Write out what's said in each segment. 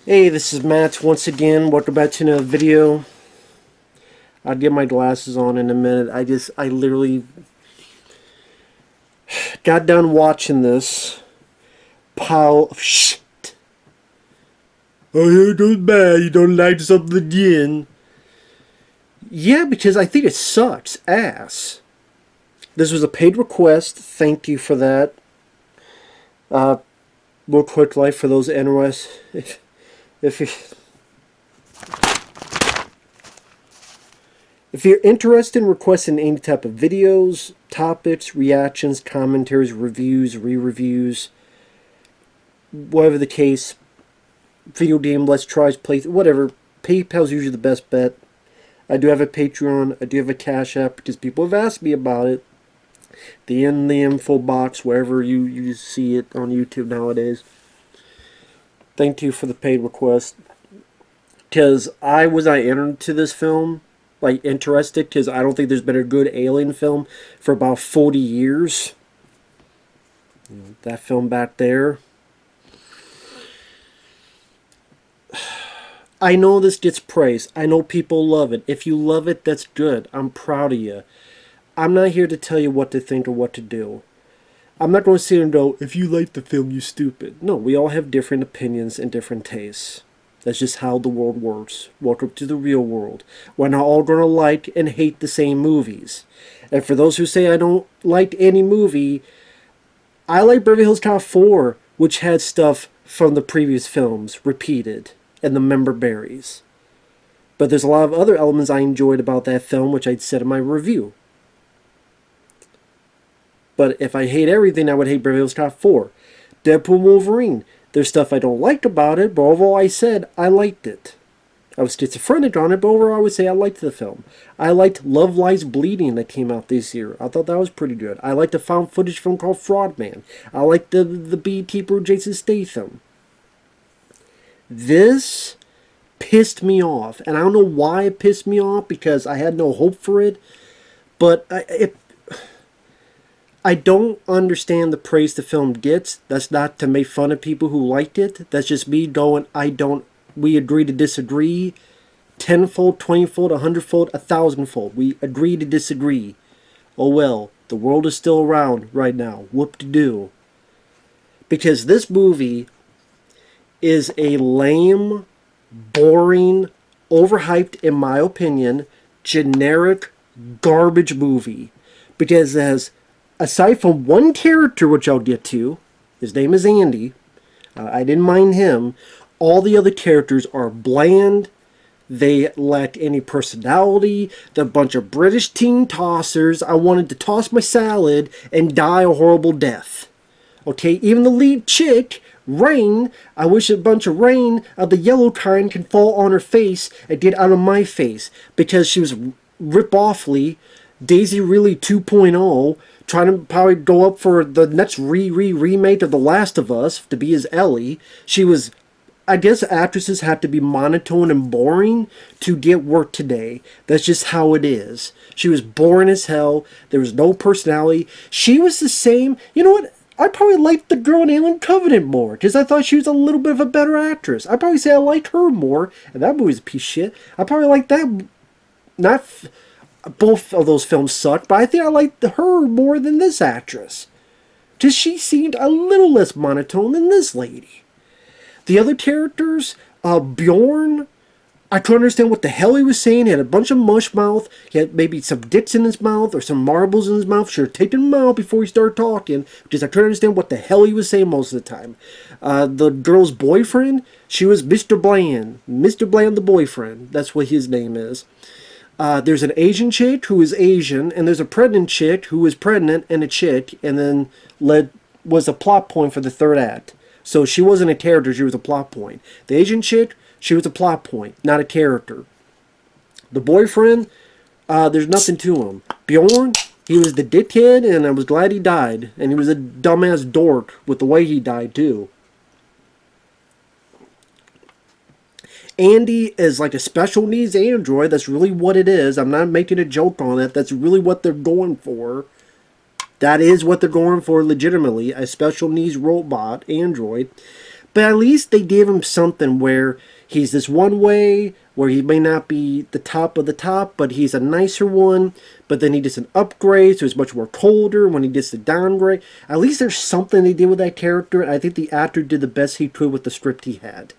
Hey, this is Matt once again. Welcome back to another video. I'll get my glasses on in a minute. I literally got done watching this pile of shit. Oh, here goes bad. You don't like something again. Yeah, because I think it sucks ass. This was a paid request. Thank you for that. More quick life for those interested. If you're interested in requesting any type of videos, topics, reactions, commentaries, reviews, re-reviews, whatever the case, video game, let's tries, play, whatever, PayPal's usually the best bet. I do have a Patreon, I do have a Cash App, because people have asked me about it. In the info box, wherever you see it on YouTube nowadays. Thank you for the paid request. Because I entered to this film, like, interested, because I don't think there's been a good alien film for about 40 years. That film back there. I know this gets praise. I know people love it. If you love it, that's good. I'm proud of you. I'm not here to tell you what to think or what to do. I'm not going to sit and go, if you like the film, you stupid. No, we all have different opinions and different tastes. That's just how the world works. Welcome to the real world. We're not all going to like and hate the same movies. And for those who say I don't like any movie, I like Beverly Hills Cop 4, which had stuff from the previous films repeated, and the member berries. But there's a lot of other elements I enjoyed about that film, which I said in my review. But if I hate everything, I would hate Beverly Hills Cop 4. Deadpool Wolverine. There's stuff I don't like about it, but overall I said I liked it. I was schizophrenic on it, but overall I would say I liked the film. I liked Love Lies Bleeding that came out this year. I thought that was pretty good. I liked the found footage film called Fraud Man. I liked the BET pro Jason Statham. This pissed me off. And I don't know why it pissed me off, because I had no hope for it. But I don't understand the praise the film gets. That's not to make fun of people who liked it. That's just me going, we agree to disagree. 10-fold, 20-fold, 100-fold, 1,000-fold. We agree to disagree. Oh well, the world is still around right now. Whoop-de-doo. Because this movie is a lame, boring, overhyped, in my opinion, generic garbage movie. Because it has, aside from one character, which I'll get to, his name is Andy, I didn't mind him, all the other characters are bland, they lack any personality, they're a bunch of British teen tossers. I wanted to toss my salad and die a horrible death. Okay, even the lead chick, Rain, I wish a bunch of rain of the yellow kind can fall on her face and get out of my face, because she was rip-offly Daisy Ridley 2.0, trying to probably go up for the next remake of The Last of Us to be as Ellie. She was, I guess actresses have to be monotone and boring to get work today. That's just how it is. She was boring as hell. There was no personality. She was the same. You know what? I probably liked the girl in Alien Covenant more, because I thought she was a little bit of a better actress. I'd probably say I liked her more, and that movie's a piece of shit. I probably liked that, not... Both of those films sucked, but I think I liked her more than this actress. Because she seemed a little less monotone than this lady. The other characters, Bjorn, I couldn't understand what the hell he was saying. He had a bunch of mush mouth. He had maybe some dicks in his mouth or some marbles in his mouth. Should have taken them out before he started talking. Because I couldn't understand what the hell he was saying most of the time. The girl's boyfriend, she was Mr. Bland. Mr. Bland the boyfriend. That's what his name is. There's an Asian chick who is Asian, and there's a pregnant chick who is pregnant and a chick, and then was a plot point for the third act. So she wasn't a character, she was a plot point. The Asian chick, she was a plot point, not a character. The boyfriend, there's nothing to him. Bjorn, he was the dickhead, and I was glad he died. And he was a dumbass dork with the way he died, too. Andy is like a special needs android. That's really what it is. I'm not making a joke on it. That's really what they're going for. That is what they're going for legitimately. A special needs robot android. But at least they gave him something where he's this one way, where he may not be the top of the top, but he's a nicer one. But then he gets an upgrade, so he's much more colder when he gets the downgrade. At least there's something they did with that character. And I think the actor did the best he could with the script he had.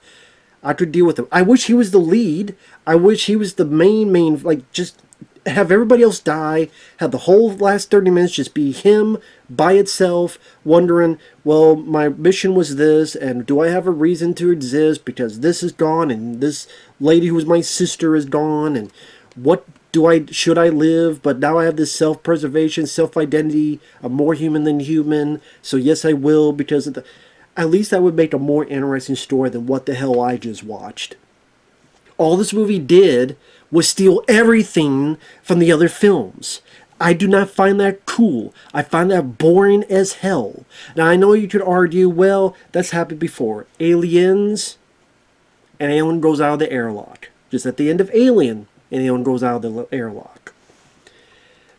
I could deal with him. I wish he was the lead. I wish he was the main, like, just have everybody else die, have the whole last 30 minutes just be him by itself, wondering, well, my mission was this, and do I have a reason to exist because this is gone, and this lady who was my sister is gone, and what should I live, but now I have this self-preservation, self-identity, I'm more human than human, so yes I will, because of the... At least that would make a more interesting story than what the hell I just watched. All this movie did was steal everything from the other films. I do not find that cool. I find that boring as hell. Now, I know you could argue, well, that's happened before. Aliens, and Alien goes out of the airlock. Just at the end of Alien, and Alien goes out of the airlock.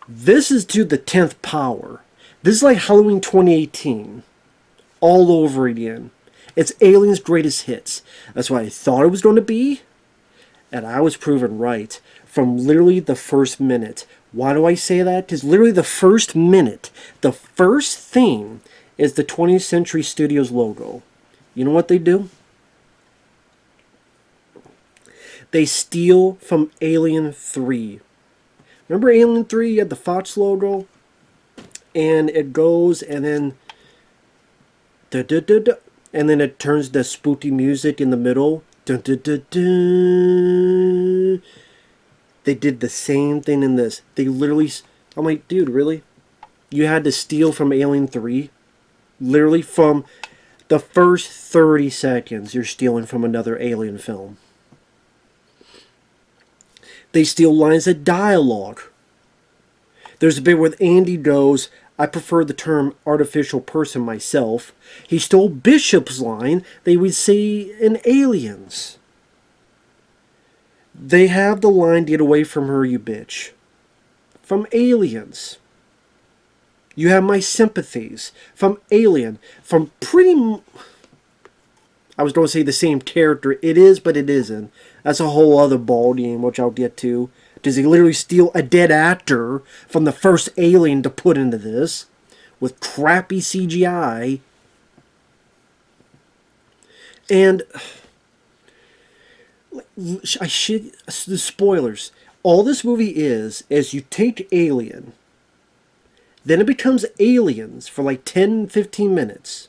This is to the 10th power. This is like Halloween 2018. All over again. It's Alien's greatest hits. That's what I thought it was going to be. And I was proven right from literally the first minute. Why do I say that? Because literally the first minute, the first thing is the 20th Century Studios logo. You know what they do? They steal from Alien 3. Remember Alien 3? You had the Fox logo? And it goes and then... and then it turns the spooky music in the middle. Dun, dun, dun, dun. They did the same thing in this. They literally... I'm like, dude, really? You had to steal from Alien 3? Literally from the first 30 seconds, you're stealing from another Alien film. They steal lines of dialogue. There's a bit where Andy goes... I prefer the term artificial person myself. He stole Bishop's line they would say in Aliens. They have the line, get away from her, you bitch. From Aliens. You have my sympathies. From Alien. From pretty... I was going to say the same character. It is, but it isn't. That's a whole other ball game, which I'll get to. Does he literally steal a dead actor from the first Alien to put into this with crappy CGI? And the spoilers. All this movie is you take Alien, then it becomes Aliens for like 10-15 minutes.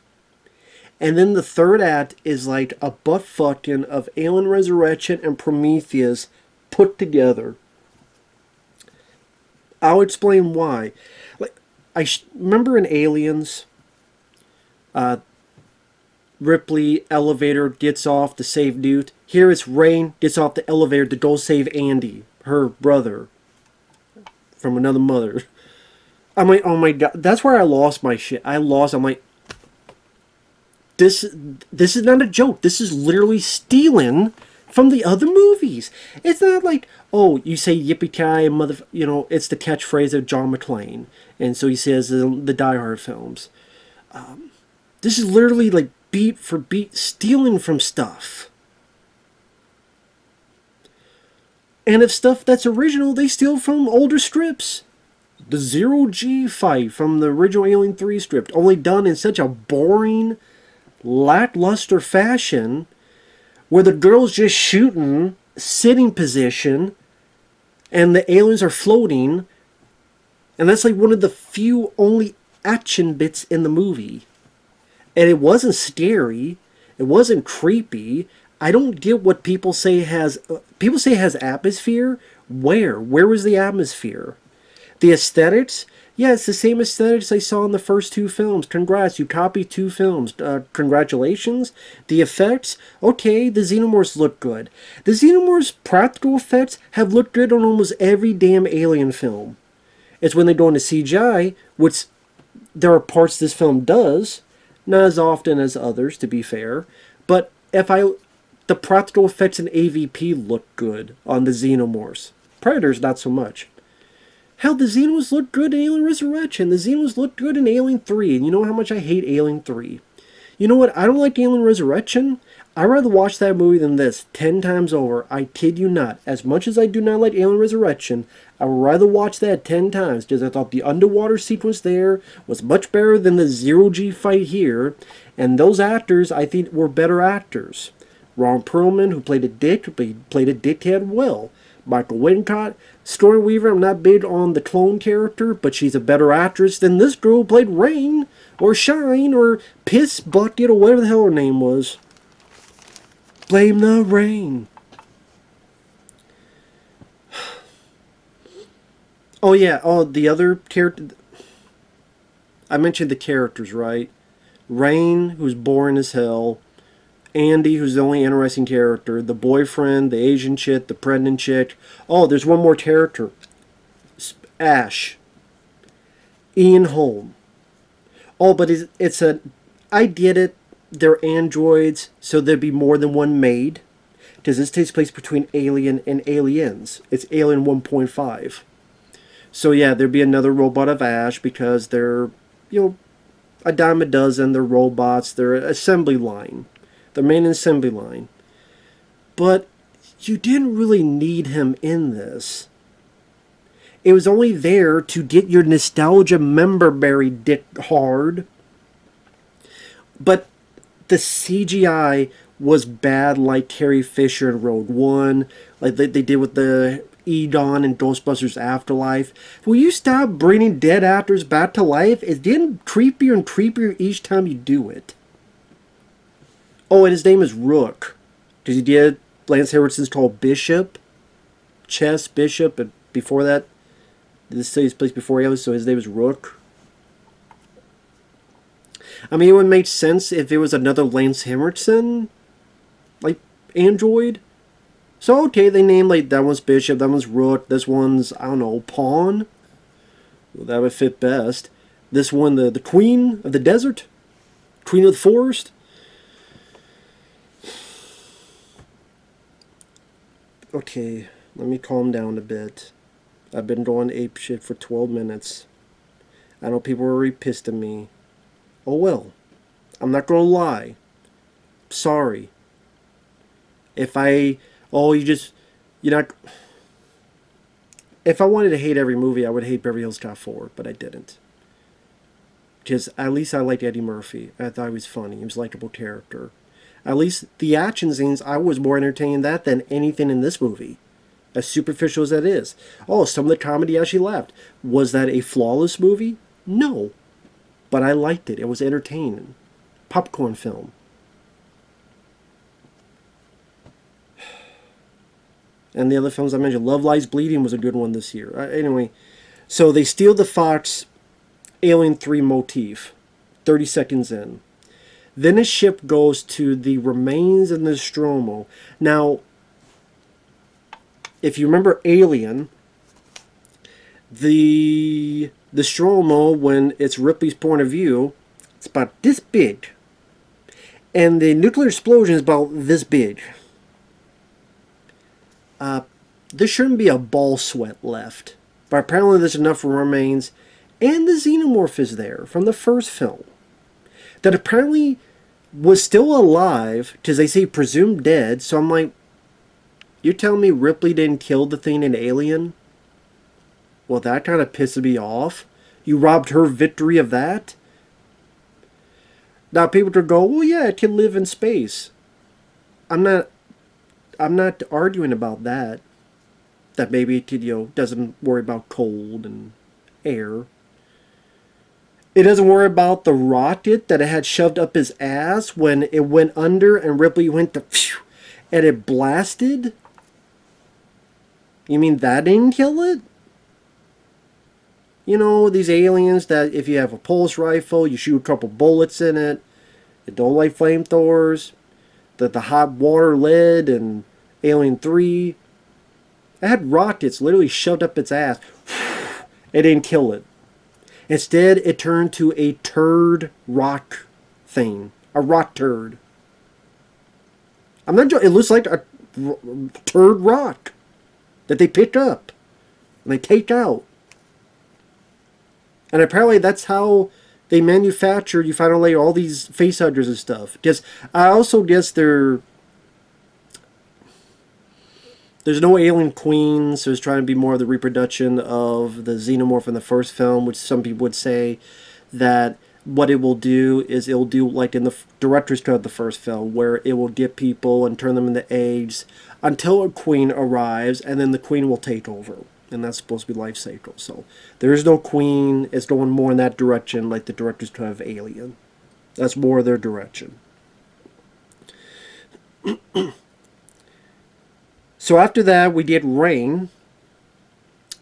And then the third act is like a butt fucking of Alien Resurrection and Prometheus put together. I'll explain why. Like, remember in Aliens, Ripley elevator gets off to save Newt. Here it's Rain gets off the elevator to go save Andy, her brother, from another mother. I'm like, oh my god, that's where I lost my shit. I'm like, this is not a joke. This is literally stealing from the other movies. It's not like, oh, you say yippee-ki-yay, mother... You know, it's the catchphrase of John McClane. And so he says the Die Hard films. This is literally like beat for beat stealing from stuff. And if stuff that's original, they steal from older strips. The Zero-G fight from the original Alien 3 script, only done in such a boring, lackluster fashion... where the girl's just shooting, sitting position, and the aliens are floating. And that's like one of the few only action bits in the movie. And it wasn't scary. It wasn't creepy. I don't get what people say has... people say it has atmosphere. Where? Where was the atmosphere? The aesthetics? Yeah, it's the same aesthetics I saw in the first two films. Congrats, you copied two films. Congratulations. The effects? Okay, the Xenomorphs look good. The Xenomorphs' practical effects have looked good on almost every damn Alien film. It's when they go into CGI, which there are parts this film does, not as often as others, to be fair, but the practical effects in AVP look good on the Xenomorphs. Predators, not so much. Hell, the Xenomorphs look good in Alien Resurrection. The Xenomorphs look good in Alien 3. And you know how much I hate Alien 3. You know what? I don't like Alien Resurrection. I'd rather watch that movie than this 10 times over. I kid you not. As much as I do not like Alien Resurrection, I would rather watch that 10 times because I thought the underwater sequence there was much better than the zero-G fight here. And those actors, I think, were better actors. Ron Perlman, who played a dick, played a dickhead well. Michael Wincott, Story Weaver, I'm not big on the clone character, but she's a better actress than this girl who played Rain, or Shine, or Piss Bucket, or whatever the hell her name was. Blame the rain. Oh yeah, the other character... I mentioned the characters, right? Rain, who's boring as hell. Andy, who's the only interesting character. The boyfriend, the Asian chick, the pregnant chick. Oh, there's one more character. Ash. Ian Holm. Oh, but it's a... I get it. They're androids, so there'd be more than one made. Because this takes place between Alien and Aliens. It's Alien 1.5. So yeah, there'd be another robot of Ash because they're, a dime a dozen. They're robots. They're an assembly line. The main assembly line. But you didn't really need him in this. It was only there to get your nostalgia member buried dick hard. But the CGI was bad like Carrie Fisher in Rogue One. Like they did with the Egon and Ghostbusters Afterlife. Will you stop bringing dead actors back to life? It's getting creepier and creepier each time you do it. Oh, and his name is Rook. Because he did Lance Henriksen's called Bishop. Chess, Bishop, and before that, this takes place before Aliens, so his name is Rook. I mean, it would make sense if it was another Lance Henriksen, like, android. So, okay, they named, like, that one's Bishop, that one's Rook, this one's, I don't know, Pawn. Well, that would fit best. This one, the Queen of the Desert? Queen of the Forest? Okay, let me calm down a bit. I've been going apeshit for 12 minutes. I know people are already pissed at me. Oh well. I'm not gonna lie. Sorry. If I... Oh, you're not... If I wanted to hate every movie, I would hate Beverly Hills Cop 4, but I didn't. Because at least I liked Eddie Murphy. I thought he was funny. He was a likable character. At least the action scenes, I was more entertained in that than anything in this movie. As superficial as that is. Oh, some of the comedy actually laughed. Was that a flawless movie? No. But I liked it. It was entertaining. Popcorn film. And the other films I mentioned. Love Lies Bleeding was a good one this year. Anyway, so they steal the Fox Alien 3 motif. 30 seconds in. Then his ship goes to the remains in the Nostromo. Now, if you remember Alien, the Nostromo, when it's Ripley's point of view, it's about this big. And the nuclear explosion is about this big. There shouldn't be a ball sweat left. But apparently there's enough remains. And the xenomorph is there from the first film. That apparently was still alive, because they say presumed dead, so I'm like, you're telling me Ripley didn't kill the thing in Alien? Well, that kind of pisses me off. You robbed her victory of that? Now people could go, well yeah, it can live in space. I'm not arguing about that. That maybe it doesn't worry about cold and air. It doesn't worry about the rocket that it had shoved up his ass when it went under and Ripley went to phew, and it blasted? You mean that didn't kill it? These aliens that if you have a pulse rifle, you shoot a couple bullets in it. It don't like flamethrowers. The hot water lead and Alien 3. It had rockets literally shoved up its ass. It didn't kill it. Instead, it turned to a turd rock thing. A rock turd. I'm not joking. It looks like a turd rock that they picked up and they take out. And apparently that's how they manufactured, you find out later, all these face huggers and stuff. Just, I also guess there's no alien queens, so it's trying to be more of the reproduction of the xenomorph in the first film, which some people would say that what it will do is it'll do like in the director's cut of the first film, where it will get people and turn them into eggs until a queen arrives, and then the queen will take over. And that's supposed to be life cycle. So there is no queen. It's going more in that direction, like the director's cut of Alien. That's more their direction. So after that, we get Rain,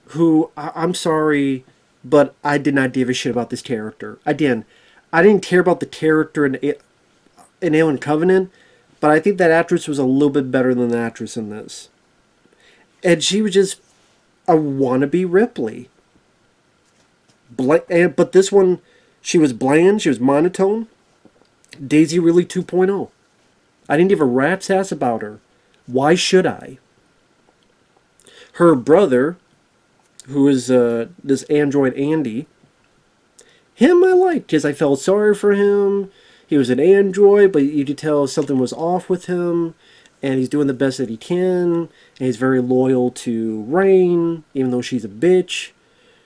who, I'm sorry, but I did not give a shit about this character. Again, I didn't care about the character in Alien Covenant, but I think that actress was a little bit better than the actress in this. And she was just a wannabe Ripley. But this one, she was bland, she was monotone. Daisy Ridley 2.0. I didn't give a rat's ass about her. Why should I? Her brother, who is this android Andy, him I liked because I felt sorry for him. He was an android, but you could tell something was off with him. And he's doing the best that he can. And he's very loyal to Rain, even though she's a bitch.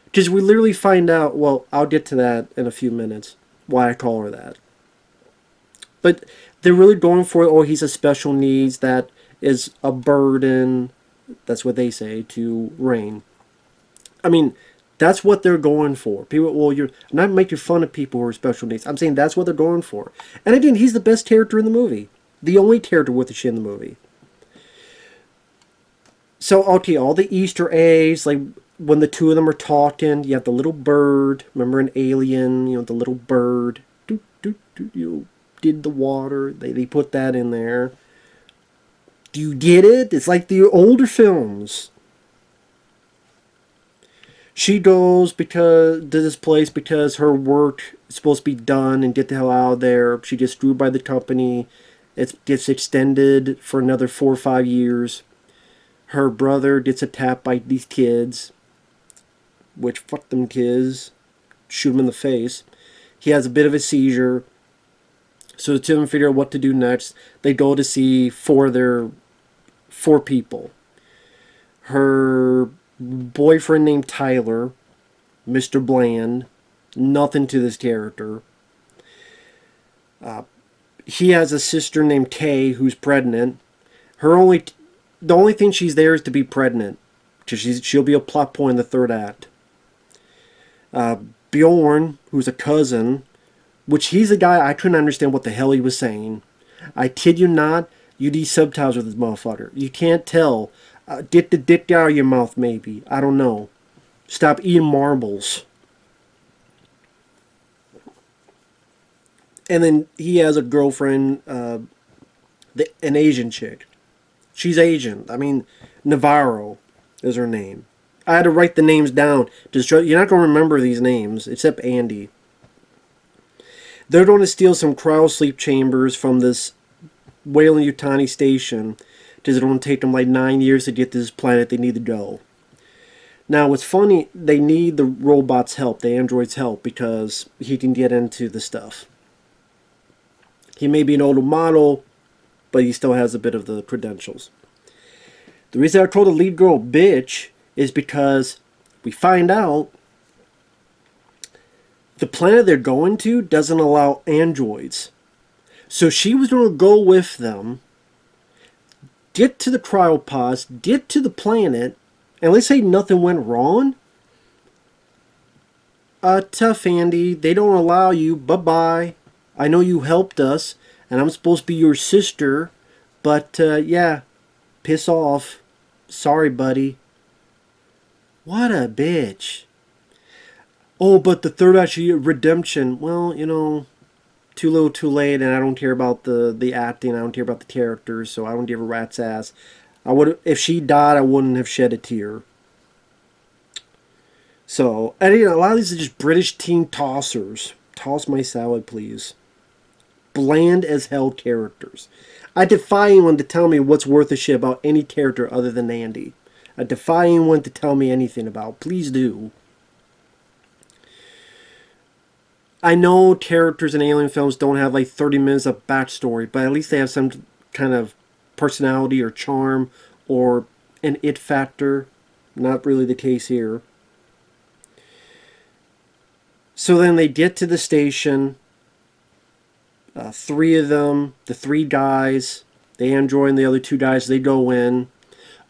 Because we literally find out, well, I'll get to that in a few minutes, why I call her that. But they're really going for, oh, he's a special needs that is a burden, that's what they say, to Rain. I mean, that's what they're going for. People, well, you're not making fun of people who are special needs. I'm saying that's what they're going for. And again, he's the best character in the movie. The only character worth a shit in the movie. So, okay, all the Easter eggs, like when the two of them are talking, you have the little bird. Remember in Alien, the little bird. Did the water. They put that in there. Do you get it? It's like the older films. She goes to this place because her work is supposed to be done and get the hell out of there. She gets screwed by the company. It gets extended for another 4 or 5 years. Her brother gets attacked by these kids. Which, fuck them kids. Shoot him in the face. He has a bit of a seizure. So the two of them figure out what to do next. They go to see four people. Her boyfriend named Tyler. Mr. Bland. Nothing to this character. He has a sister named Kay who's pregnant. The only thing she's there is to be pregnant. Because she'll be a plot point in the third act. Bjorn, who's a cousin, which he's a guy I couldn't understand what the hell he was saying. I kid you not, you need subtitles with this motherfucker. You can't tell. Get the dick out of your mouth, maybe. I don't know. Stop eating marbles. And then he has a girlfriend, an Asian chick. She's Asian. I mean, Navarro is her name. I had to write the names down. You're not going to remember these names, except Andy. They're going to steal some cryosleep chambers from this Weyland-Yutani station, because it's going to take them like 9 years to get to this planet they need to go. Now, what's funny, they need the robot's help, the android's help, because he can get into the stuff. He may be an older model, but he still has a bit of the credentials. The reason I call the lead girl bitch is because we find out the planet they're going to doesn't allow androids. So she was going to go with them, get to the cryopods, get to the planet, and let's say nothing went wrong. Tough Andy, they don't allow you, bye-bye. I know you helped us, and I'm supposed to be your sister, but yeah, piss off. Sorry, buddy. What a bitch. Oh, but the third actually redemption. Well, too little, too late, and I don't care about the acting. I don't care about the characters, so I don't give a rat's ass. If she died, I wouldn't have shed a tear. So, and a lot of these are just British teen tossers. Toss my salad, please. Bland as hell characters. I defy anyone to tell me what's worth a shit about any character other than Andy. I defy anyone to tell me anything about. Please do. I know characters in alien films don't have like 30 minutes of backstory, but at least they have some kind of personality or charm or an it factor. Not really the case here. So then they get to the station. Three of them, the three guys, the android and the other two guys, they go in.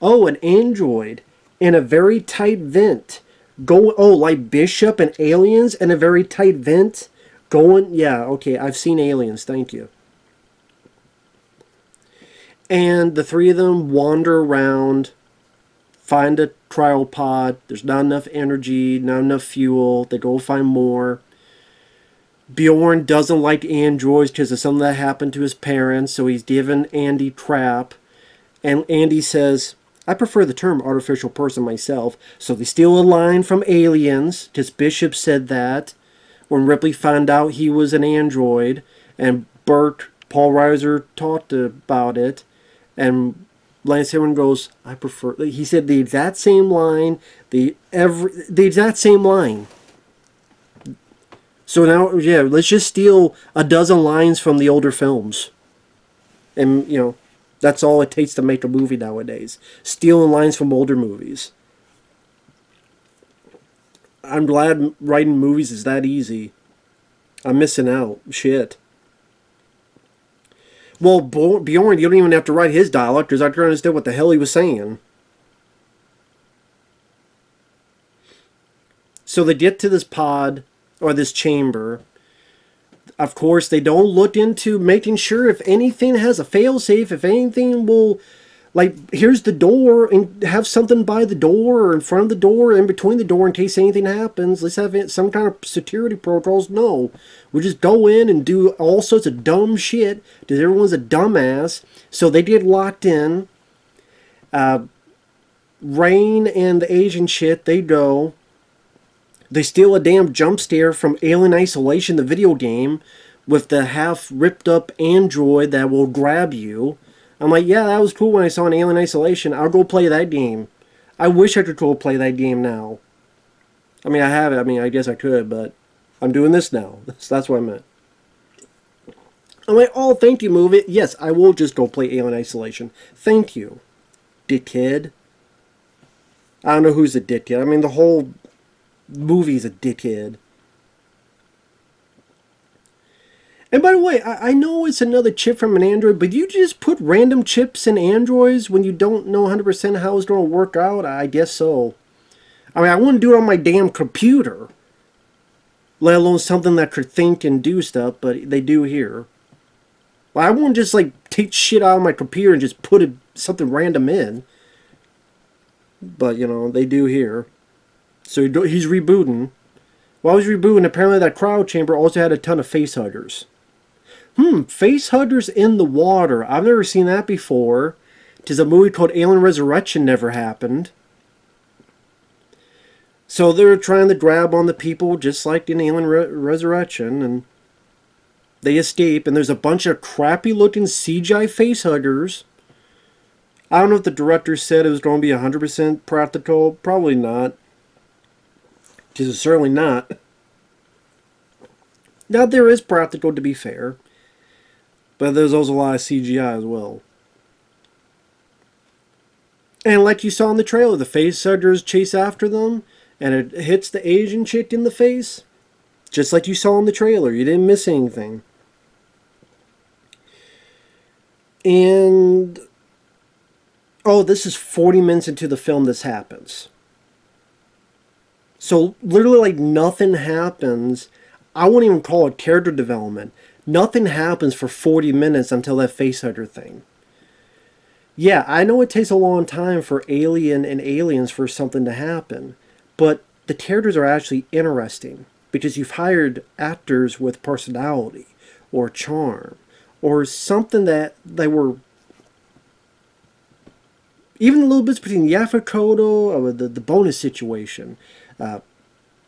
Oh, an android in a very tight vent. Like Bishop and Aliens in a very tight vent. Yeah, okay, I've seen Aliens, thank you. And the three of them wander around, find a trial pod. There's not enough energy, not enough fuel. They go find more. Bjorn doesn't like androids because of something that happened to his parents, so he's given Andy crap. And Andy says, I prefer the term artificial person myself. So they steal a line from Aliens, because Bishop said that when Ripley found out he was an android, and Paul Reiser talked about it, and Lance Henriksen goes, I prefer... He said the exact same line, the exact same line. So now, yeah, let's just steal a dozen lines from the older films. And, that's all it takes to make a movie nowadays. Stealing lines from older movies. I'm glad writing movies is that easy. I'm missing out. Shit. Well, Bjorn, you don't even have to write his dialogue because I can understand what the hell he was saying. So they get to this pod, or this chamber. Of course, they don't look into making sure if anything has a failsafe, if anything will, like, here's the door, and have something by the door, or in front of the door, in between the door, in case anything happens. Let's have some kind of security protocols. No. We just go in and do all sorts of dumb shit, because everyone's a dumbass. So they get locked in. Rain and the Asian shit, they go. They steal a damn jump scare from Alien Isolation, the video game, with the half ripped up android that will grab you. I'm like, yeah, that was cool when I saw an Alien Isolation. I'll go play that game. I wish I could go play that game now. I mean, I have it. I mean, I guess I could, but I'm doing this now. That's what I meant. I'm like, oh, thank you, movie. Yes, I will just go play Alien Isolation. Thank you, dickhead. I don't know who's a dickhead. I mean, the whole movie's a dickhead. And by the way, I know it's another chip from an android, but you just put random chips in androids when you don't know 100% how it's going to work out? I guess so. I mean, I wouldn't do it on my damn computer, let alone something that could think and do stuff, but they do here. Well, I won't just, like, take shit out of my computer and just put something random in. But, they do here. So he's rebooting. While he's rebooting, apparently that cryo chamber also had a ton of facehuggers. Facehuggers in the water. I've never seen that before. Because a movie called Alien Resurrection never happened. So they're trying to grab on the people just like in Alien Resurrection. And they escape. And there's a bunch of crappy looking CGI facehuggers. I don't know if the director said it was going to be 100% practical. Probably not. Because it's certainly not. Now, there is practical, to be fair. But there's also a lot of CGI as well. And like you saw in the trailer, the facehuggers chase after them. And it hits the Asian chick in the face. Just like you saw in the trailer. You didn't miss anything. And... oh, this is 40 minutes into the film this happens. So, literally, like, nothing happens. I wouldn't even call it character development. Nothing happens for 40 minutes until that facehugger thing. Yeah, I know it takes a long time for Alien and Aliens for something to happen. But the characters are actually interesting. Because you've hired actors with personality. Or charm. Or something that they were... even the little bits between Yaphet Kotto, or the bonus situation...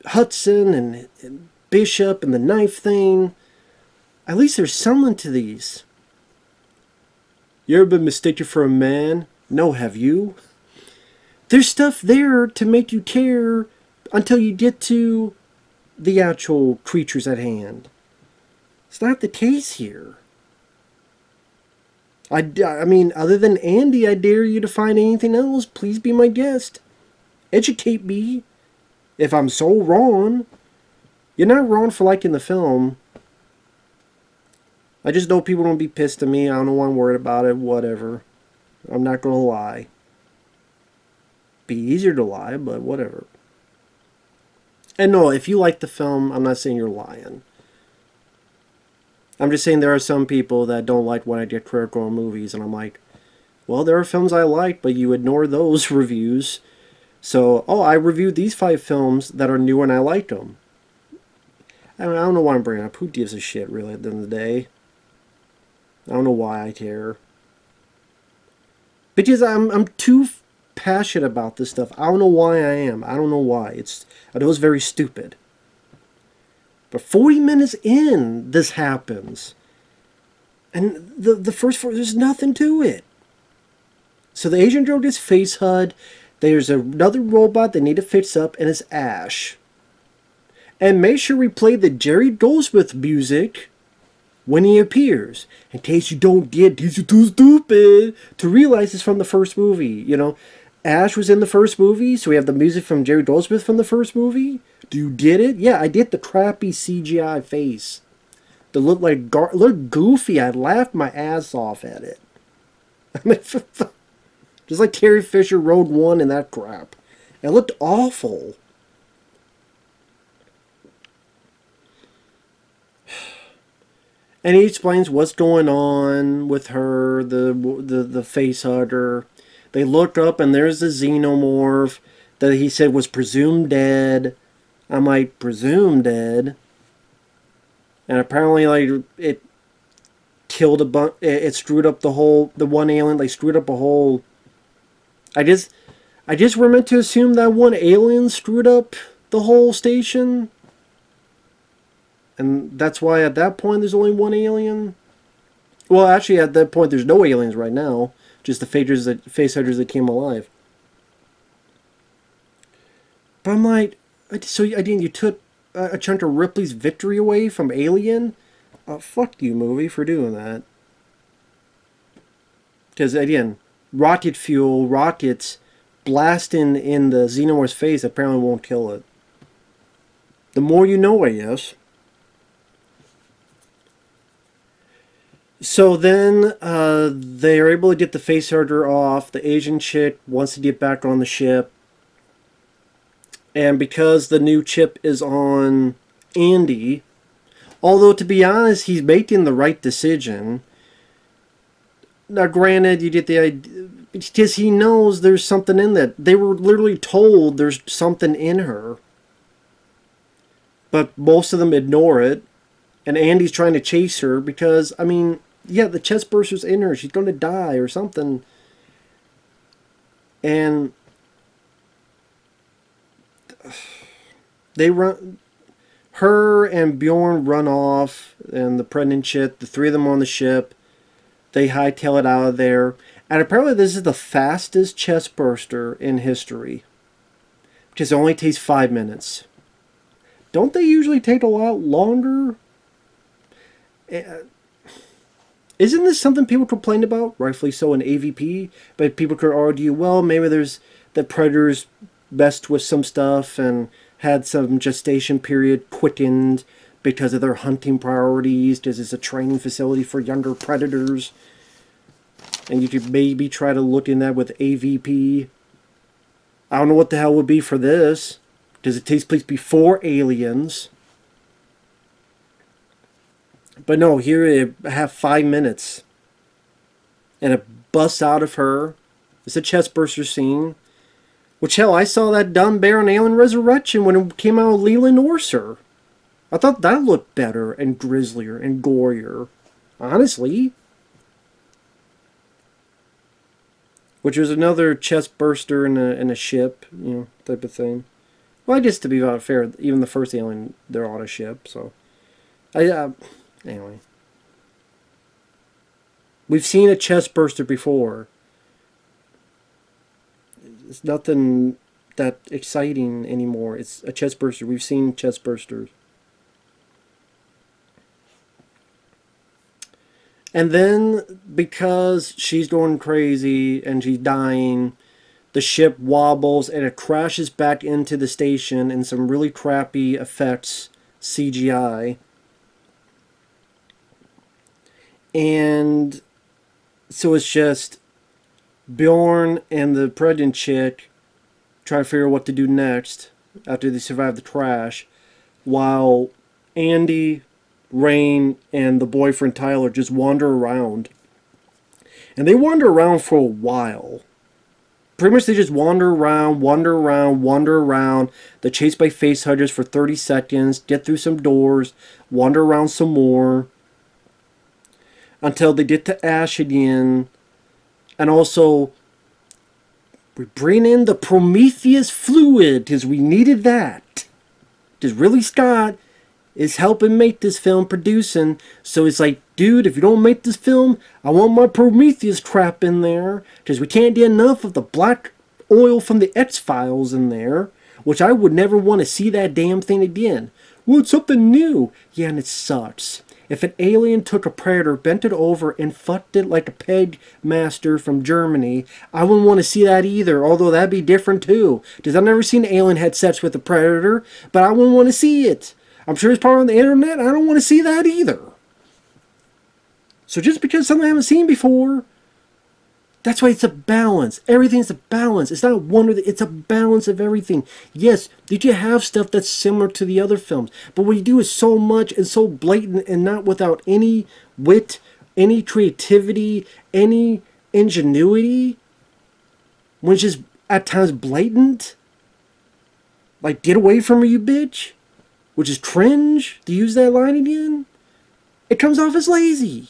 Hudson and Bishop and the knife thing. At least there's something to these. You ever been mistaken for a man? No, have you? There's stuff there to make you care until you get to the actual creatures at hand. It's not the case here. I mean, other than Andy, I dare you to find anything else. Please be my guest. Educate me. If I'm so wrong. You're not wrong for liking the film. I just know people don't be pissed at me. I don't know why I'm worried about it. Whatever. I'm not going to lie. Be easier to lie, but whatever. And no, if you like the film, I'm not saying you're lying. I'm just saying there are some people that don't like when I get critical on movies, and I'm like, well, there are films I like, but you ignore those reviews. So, I reviewed these 5 films that are new and I liked them. I don't know why I'm bringing up. Who gives a shit, really, at the end of the day? I don't know why I care. Because I'm too passionate about this stuff. I don't know why I am. I don't know why. I know it's very stupid. But 40 minutes in, this happens. And the first 4, there's nothing to it. So the Asian girl gets face HUD. There's another robot they need to fix up, and it's Ash. And make sure we play the Jerry Goldsmith music when he appears. In case you don't get, because you're too stupid to realize it's from the first movie. You know, Ash was in the first movie, so we have the music from Jerry Goldsmith from the first movie. Do you get it? Yeah, I did the crappy CGI face. That looked like looked goofy. I laughed my ass off at it. I mean, just like Carrie Fisher Road 1 and that crap. It looked awful. And he explains what's going on with her, the face hugger. They look up and there's the xenomorph that he said was presumed dead. I'm like, presumed dead? And apparently, like, it killed a bunch. It screwed up the one alien. They screwed up a whole. I just were meant to assume that one alien screwed up the whole station. And that's why at that point there's only one alien. Well, actually at that point there's no aliens right now. Just the facehuggers that came alive. But I'm like, so you took a chunk of Ripley's victory away from Alien? Fuck you, movie, for doing that. Because again, rocket fuel, rockets blasting in the xenomorph's face apparently won't kill it. The more you know, I guess. So then they are able to get the facehugger off. The Asian chick wants to get back on the ship. And because the new chip is on Andy, although to be honest, he's making the right decision. Now granted, you get the idea, because he knows there's something in that. They were literally told there's something in her. But most of them ignore it. And Andy's trying to chase her because, I mean, yeah, the chestburster's in her. She's going to die or something. And they run. Her and Bjorn run off, and the pregnant chick, the 3 of them on the ship, they hightail it out of there. And apparently this is the fastest chestburster in history. Because it only takes 5 minutes. Don't they usually take a lot longer? Isn't this something people complain about? Rightfully so in AVP. But people could argue, well, maybe there's the Predators messed with some stuff and had some gestation period quickened because of their hunting priorities, because it's a training facility for younger predators. And you could maybe try to look in that with AVP. I don't know what the hell would be for this, because it takes place before Aliens. But no, here you have 5 minutes. And it busts out of her. It's a chestburster scene. Which, hell, I saw that done bear on Alien Resurrection when it came out with Leland Orser. I thought that looked better and grislier and gorier. Honestly. Which was another chestburster in a ship, you know, type of thing. Well, I guess to be fair, even the first Alien, they're on a ship, so. Anyway. We've seen a chestburster before. It's nothing that exciting anymore. It's a chestburster. We've seen chestbursters. And then, because she's going crazy and she's dying, the ship wobbles and it crashes back into the station in some really crappy effects, CGI. And so it's just Bjorn and the pregnant chick trying to figure out what to do next after they survive the crash, while Andy, Rain, and the boyfriend Tyler just wander around. And they wander around for a while. Pretty much they just wander around. They're chased by facehuggers for 30 seconds, get through some doors, wander around some more, until they get to Ash again. And also, we bring in the Prometheus fluid, because we needed that. Because Ridley Scott is helping make this film, producing. So it's like, dude, if you don't make this film, I want my Prometheus crap in there. Because we can't get enough of the black oil from the X-Files in there. Which I would never want to see that damn thing again. Well, it's something new. Yeah, and it sucks. If an alien took a predator, bent it over, and fucked it like a peg master from Germany, I wouldn't want to see that either, although that'd be different too. Because I've never seen an alien had sex with a predator, but I wouldn't want to see it. I'm sure it's probably on the internet, I don't want to see that either. So just because something I haven't seen before, that's why it's a balance. Everything's a balance. It's not one or the, it's a balance of everything. Yes, did you have stuff that's similar to the other films? But what you do is so much and so blatant and not without any wit, any creativity, any ingenuity. When it's just at times blatant. Like, get away from her, you bitch. Which is cringe, to use that line again. It comes off as lazy.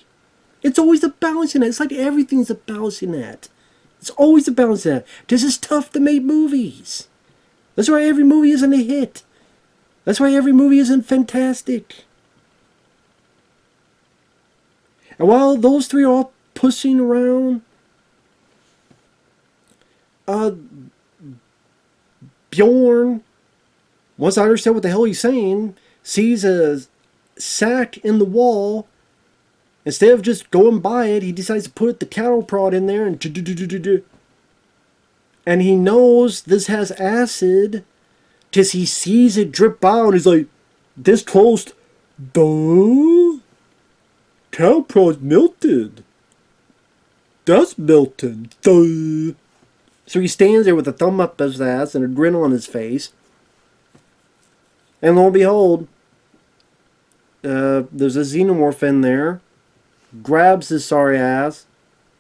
It's always a balancing act. It's like everything's a balancing act. It's always a balancing act. This is tough to make movies. That's why every movie isn't a hit. That's why every movie isn't fantastic. And while those three are all pushing around, Bjorn, once I understand what the hell he's saying, sees a sack in the wall. Instead of just going by it, he decides to put the cattle prod in there and he knows this has acid because he sees it drip out. He's like, this close, duh, cattle prod's melted. That's melted, duh. So he stands there with a thumb up his ass and a grin on his face. And lo and behold, there's a xenomorph in there. Grabs his sorry ass,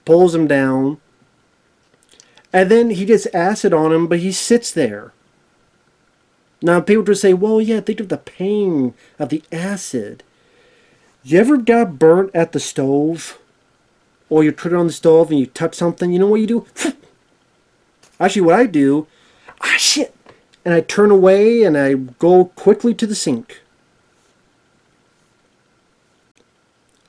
pulls him down, and then he gets acid on him, but he sits there. Now people just say, well, yeah, think of the pain of the acid. You ever got burnt at the stove? Or you put it on the stove and you touch something, you know what you do? Actually, what I do, shit, and I turn away and I go quickly to the sink.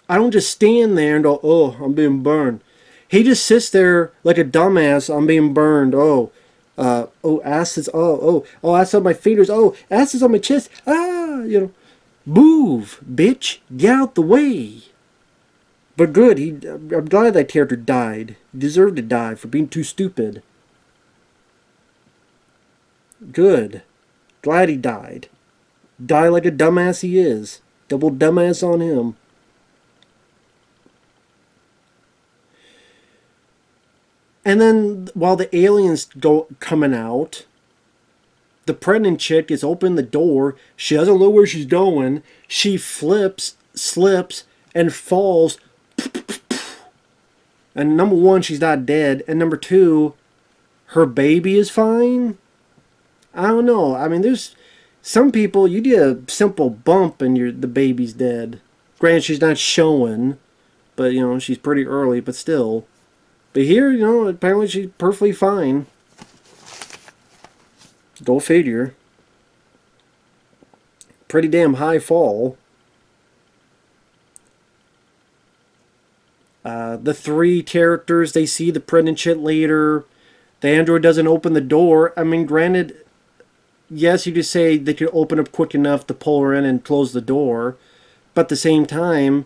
I don't just stand there and go, oh, I'm being burned. He just sits there like a dumbass. I'm being burned. Acid's, acid on my fingers. Oh, acid's on my chest. Move, bitch. Get out the way. But good, I'm glad that character died. He deserved to die for being too stupid. Good. Glad he died. Die like a dumbass he is. Double dumbass on him. And then, while the aliens go coming out, the pregnant chick is opening the door. She doesn't know where she's going. She flips, slips, and falls. And number one, she's not dead. And number two, her baby is fine. I don't know. I mean, there's some people, you get a simple bump and the baby's dead. Granted, she's not showing, but, she's pretty early, but still. But here, apparently she's perfectly fine. Go figure. Pretty damn high fall. The three characters, they see the pregnant shit later. The android doesn't open the door. I mean, granted, yes, you could say they could open up quick enough to pull her in and close the door. But at the same time,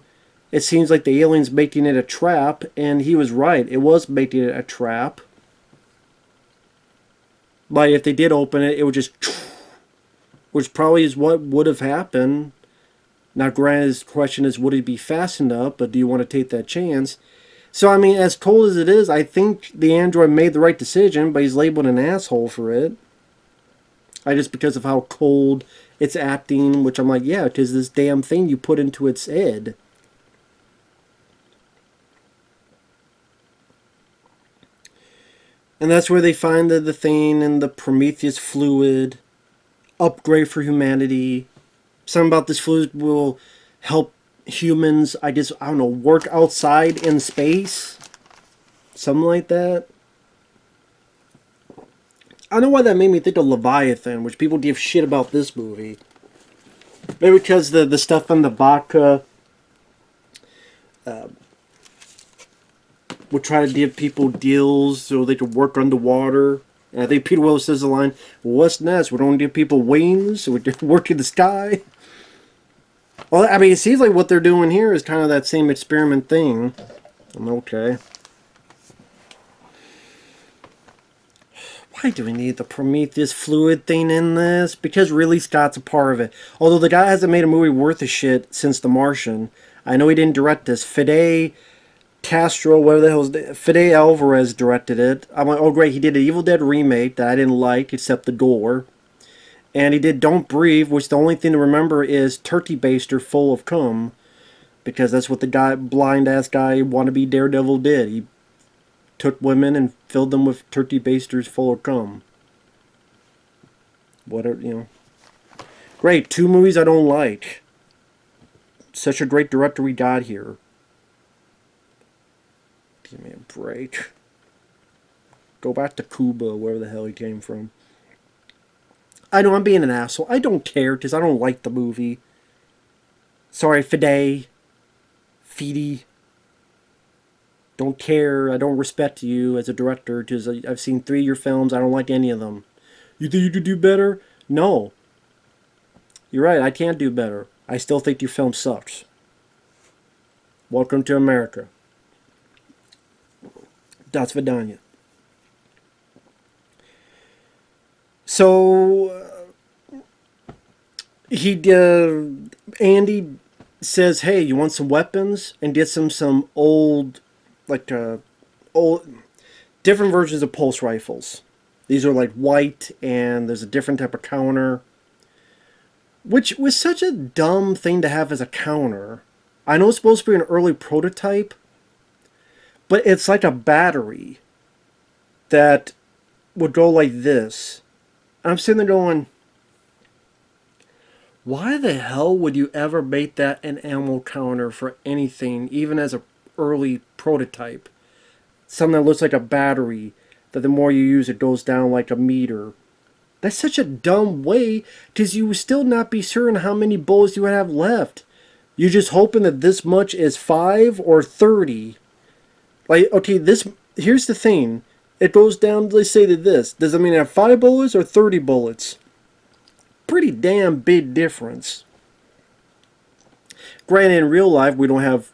it seems like the alien's making it a trap, and he was right. It was making it a trap. But if they did open it, it would just... Which probably is what would have happened. Now, granted, the question is, would it be fast enough? But do you want to take that chance? So, I mean, as cold as it is, I think the android made the right decision, but he's labeled an asshole for it. Just because of how cold it's acting, which I'm like, yeah, because this damn thing you put into its head. And that's where they find the thing and the Prometheus fluid, upgrade for humanity. Something about this fluid will help humans, I don't know, work outside in space. Something like that. I don't know why that made me think of Leviathan, which people give shit about this movie. Maybe because the stuff on the vodka would try to give people deals so they could work underwater. And I think Peter Willis says the line, well, what's next? We don't give people wings so we can work in the sky. Well, I mean, it seems like what they're doing here is kind of that same experiment thing. I'm okay. Why do we need the Prometheus fluid thing in this? Because Ridley Scott's a part of it. Although the guy hasn't made a movie worth a shit since The Martian. I know he didn't direct this. Fede Álvarez directed it. I'm like, oh great, he did an Evil Dead remake that I didn't like except the gore. And he did Don't Breathe, which the only thing to remember is Turkey Baster full of cum. Because that's what the blind-ass guy wannabe Daredevil did. He took women and filled them with turkey basters full of cum. Whatever, you know. Great, 2 movies I don't like. Such a great director we got here. Give me a break. Go back to Cuba, wherever the hell he came from. I know I'm being an asshole. I don't care because I don't like the movie. Sorry, Fede. Don't care. I don't respect you as a director because I've seen 3 of your films. I don't like any of them. You think you could do better? No. You're right. I can't do better. I still think your film sucks. Welcome to America. Das Vidanya. So, Andy says, hey, you want some weapons? And gets him some old different versions of pulse rifles. These are like white, and there's a different type of counter. Which was such a dumb thing to have as a counter. I know it's supposed to be an early prototype, but it's like a battery that would go like this. And I'm sitting there going, why the hell would you ever make that an ammo counter for anything, even as an early prototype? Something that looks like a battery, that the more you use it goes down like a meter. That's such a dumb way, because you would still not be certain how many bullets you would have left. You're just hoping that this much is 5 or 30. Like, okay, here's the thing. It goes down, let's say to this. Does it mean I have 5 bullets or 30 bullets? Pretty damn big difference. Granted, in real life, we don't have,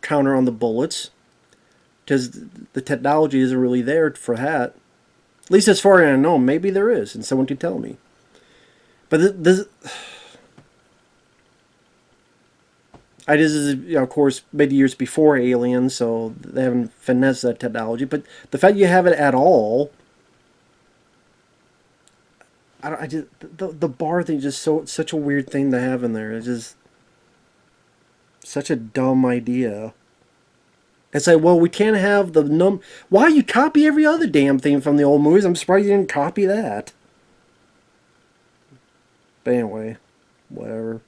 counter on the bullets. Because the technology isn't really there for that. At least as far as I know, maybe there is, and someone can tell me. But this is, of course, many years before Alien, so they haven't finessed that technology. But the fact you have it at all, the bar thing is just such a weird thing to have in there. It's just such a dumb idea. It's like, well, we can't have the Why you copy every other damn thing from the old movies? I'm surprised you didn't copy that. But anyway, whatever.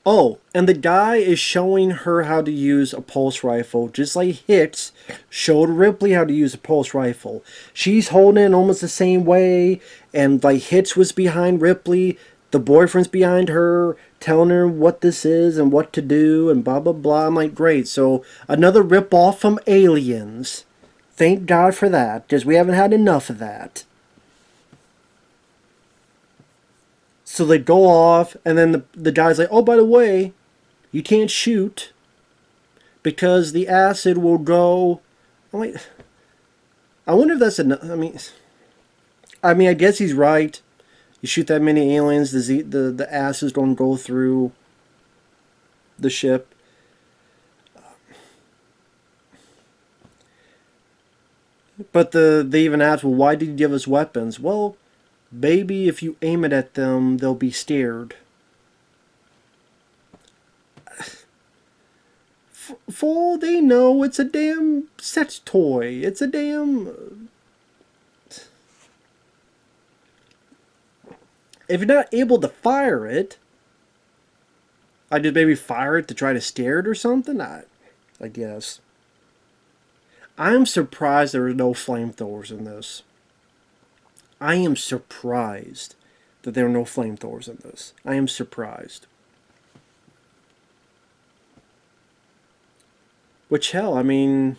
Oh, and the guy is showing her how to use a pulse rifle, just like Hicks showed Ripley how to use a pulse rifle. She's holding it almost the same way, and like Hicks was behind Ripley. The boyfriend's behind her, telling her what this is and what to do and blah blah blah. I'm like, great. So another rip off from Aliens. Thank God for that, because we haven't had enough of that. So they go off, and then the guy's like, oh, by the way, you can't shoot because the acid will go. I'm like, I wonder if that's enough. I guess he's right. You shoot that many aliens, the acid's going to go through the ship. But they even ask, well, why did you give us weapons? Well, maybe if you aim it at them, they'll be scared. For all they know, it's a damn sex toy. It's a damn... If you're not able to fire it, I just maybe fire it to try to scare it or something? I guess. I'm surprised there are no flamethrowers in this. I am surprised that there are no flamethrowers in this. I am surprised. Which, hell, I mean,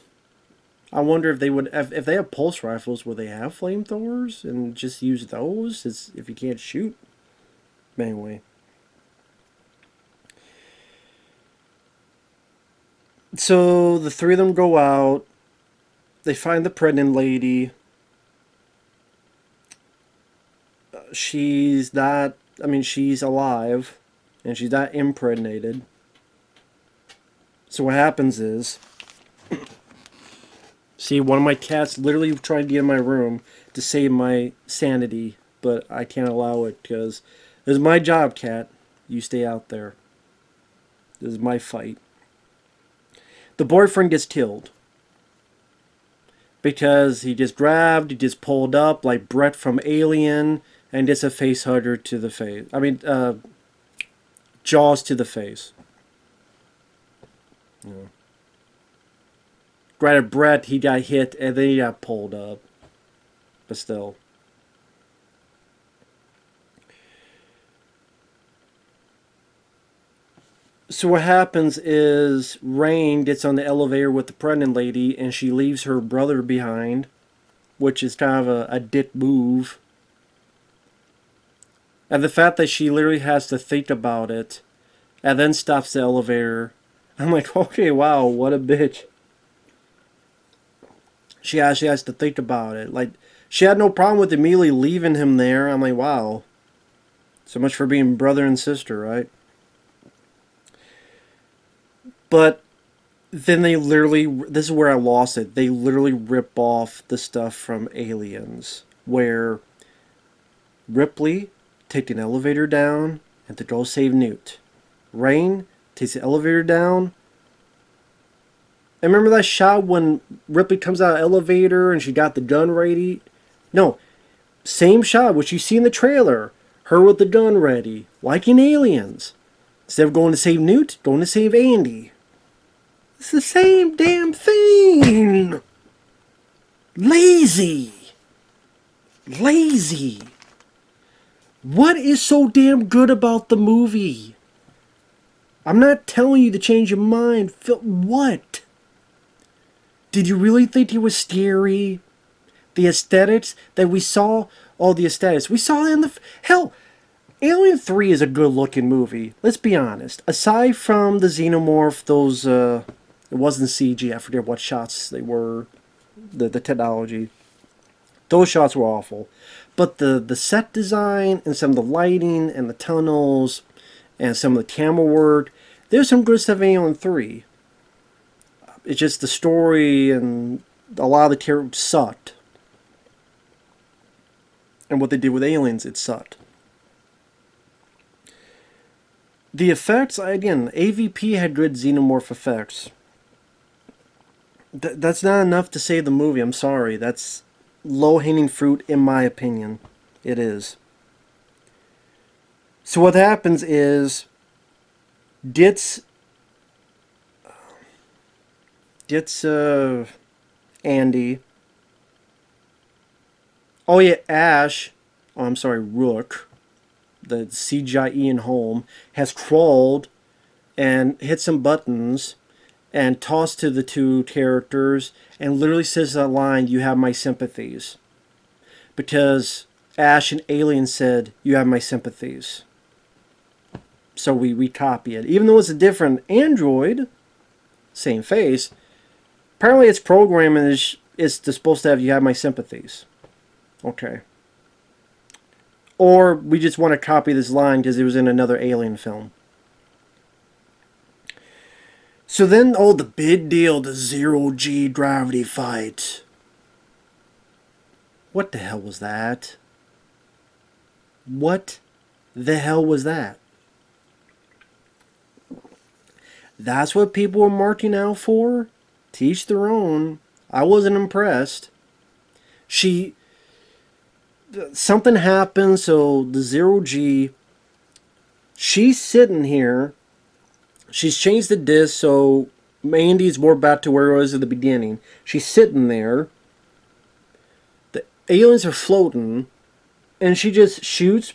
I wonder if they would, if they have pulse rifles, would they have flamethrowers and just use those if you can't shoot? Anyway. So the three of them go out. They find the pregnant lady. She's not, she's alive. And she's not impregnated. So what happens is... See, one of my cats literally tried to get in my room to save my sanity. But I can't allow it because this is my job, cat. You stay out there. This is my fight. The boyfriend gets killed. Because he just pulled up like Brett from Alien and gets a face hugger to the face. Jaws to the face. Yeah. Granted, Brett, he got hit and then he got pulled up. But still. So what happens is Rain gets on the elevator with the pregnant lady and she leaves her brother behind, which is kind of a dick move. And the fact that she literally has to think about it and then stops the elevator. I'm like, okay, wow, what a bitch. She actually has to think about it. Like, she had no problem with immediately leaving him there. I'm like, wow. So much for being brother and sister, right? But then they literally, this is where I lost it. They literally rip off the stuff from Aliens, where Ripley takes an elevator down and to go save Newt. Rain takes the elevator down. And remember that shot when Ripley comes out of the elevator and she got the gun ready? No, same shot which you see in the trailer. Her with the gun ready, like in Aliens. Instead of going to save Newt, going to save Andy. It's the same damn thing. Lazy. What is so damn good about the movie? I'm not telling you to change your mind. What? Did you really think it was scary? The aesthetics that we saw? All the aesthetics. We saw it in the... Hell, Alien 3 is a good looking movie. Let's be honest. Aside from the xenomorph, those... it wasn't CG. I forget what shots they were. The technology. Those shots were awful. But the set design and some of the lighting and the tunnels and some of the camera work, there's some good stuff in Alien 3. It's just the story and a lot of the characters sucked. And what they did with Aliens, it sucked. The effects, again, AVP had good xenomorph effects. That's not enough to save the movie, I'm sorry. That's low-hanging fruit, in my opinion. It is. So what happens is, gets Andy. Oh yeah, Ash. Oh, I'm sorry, Rook. the CGI Ian Holm, has crawled and hit some buttons and tossed to the two characters and literally says that line, "You have my sympathies." Because Ash and Alien said, "You have my sympathies." So we copy it. Even though it's a different android, same face, apparently its programming is supposed to have, "You have my sympathies." Okay. Or we just want to copy this line because it was in another Alien film. So then, the big deal, the zero-G gravity fight. What the hell was that? What the hell was that? That's what people were marking out for? Teach their own. I wasn't impressed. Something happened, so the zero-G, she's sitting here. She's changed the disc, so Mandy's more back to where it was at the beginning. She's sitting there. The aliens are floating, and she just shoots.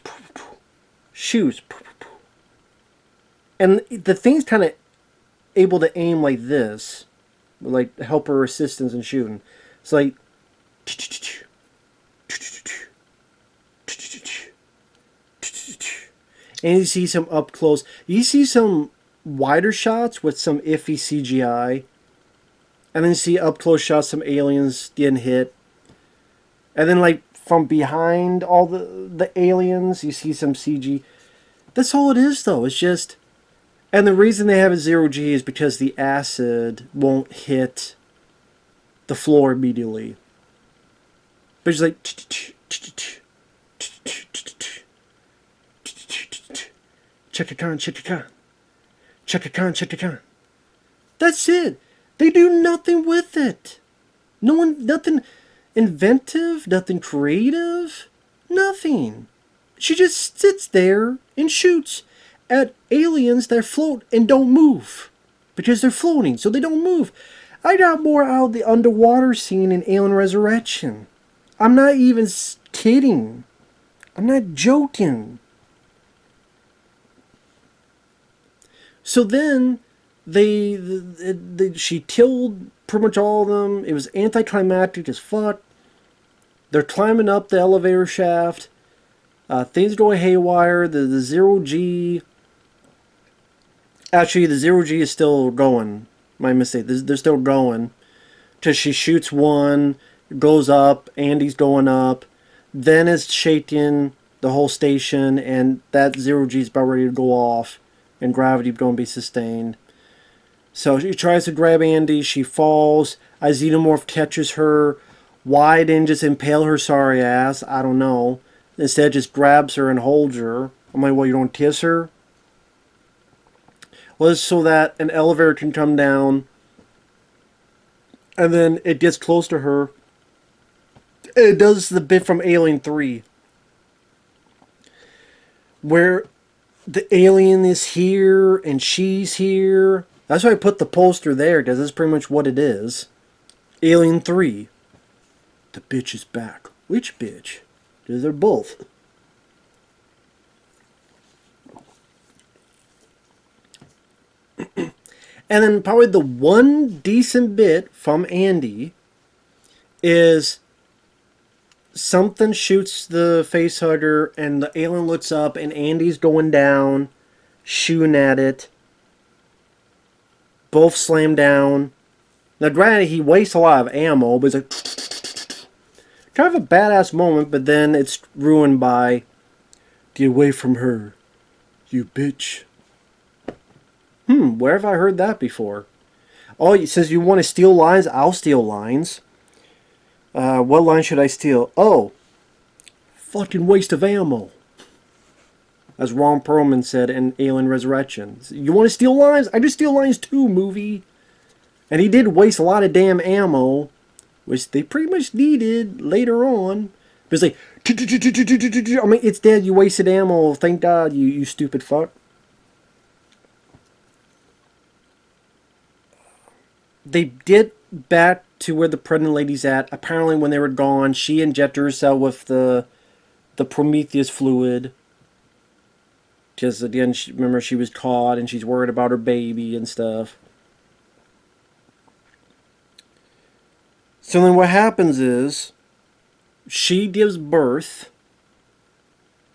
And the thing's kind of able to aim like this, like help her assistance in shooting. It's like, and you see some up close. You see some wider shots with some iffy CGI, and then you see up close shots, some aliens getting hit, and then like from behind all the aliens, you see some CG. That's all it is, though. It's just, and the reason they have a zero-G is because the acid won't hit the floor immediately. But it's like, check. That's it. They do nothing with it. Nothing inventive, nothing creative, nothing. She just sits there and shoots at aliens that float and don't move. Because they're floating, so they don't move. I got more out of the underwater scene in Alien Resurrection. I'm not even kidding. I'm not joking. So then, she killed pretty much all of them. It was anticlimactic as fuck. They're climbing up the elevator shaft. Things go haywire. The zero-G... Actually, the zero-G is still going. My mistake. They're still going. Because she shoots one, goes up, Andy's going up. Then it's shaking the whole station, and that zero-G is about ready to go off. And gravity going to be sustained. So she tries to grab Andy. She falls. A xenomorph catches her. Why didn't just impale her sorry ass? I don't know. Instead just grabs her and holds her. I'm like, well, you don't kiss her? Well, it's so that an elevator can come down. And then it gets close to her. It does the bit from Alien 3. Where the alien is here and she's here. That's why I put the poster there, because that's pretty much what it is. Alien 3. The bitch is back. Which bitch? Because they're both. And then probably the one decent bit from Andy is something shoots the facehugger and the alien looks up and Andy's going down, shooting at it. Both slam down. Now granted, he wastes a lot of ammo, but it's like kind of a badass moment, but then it's ruined by, "Get away from her, you bitch." Where have I heard that before? Oh, it says you want to steal lines? I'll steal lines. What line should I steal? Oh, fucking waste of ammo. As Ron Perlman said in Alien Resurrection. You want to steal lines? I just steal lines too, movie. And he did waste a lot of damn ammo, which they pretty much needed later on. But it's like, I mean, it's dead, you wasted ammo, thank God, you stupid fuck. They get back to where the pregnant lady's at. Apparently when they were gone, she injected herself with the Prometheus fluid. Because at the end, remember, she was caught and she's worried about her baby and stuff. So then what happens is she gives birth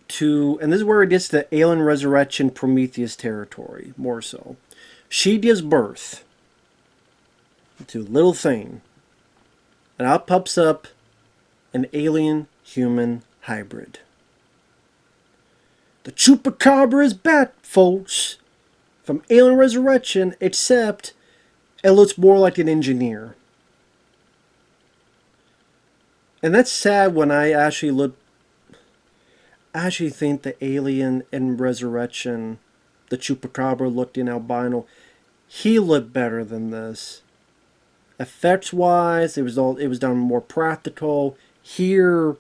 to, and this is where it gets to Alien Resurrection Prometheus territory, more so. She gives birth to a little thing. And out pops up an alien-human hybrid. The Chupacabra is back, folks, from Alien Resurrection, except it looks more like an engineer. And that's sad when I actually look... I actually think the Alien in Resurrection, the Chupacabra looked in albino, he looked better than this. Effects-wise, it was done more practical. Here,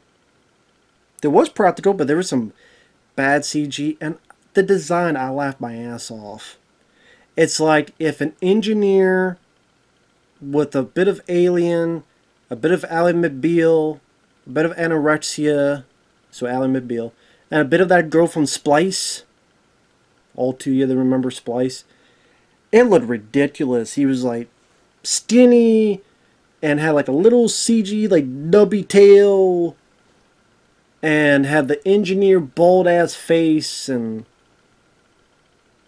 there was practical, but there was some bad CG, and the design, I laughed my ass off. It's like if an engineer with a bit of Alien, a bit of Ally McBeal, a bit of anorexia, so Ally McBeal, and a bit of that girl from Splice, all two of you that remember Splice, it looked ridiculous. He was like skinny and had like a little CG like nubby tail and had the engineer bald ass face and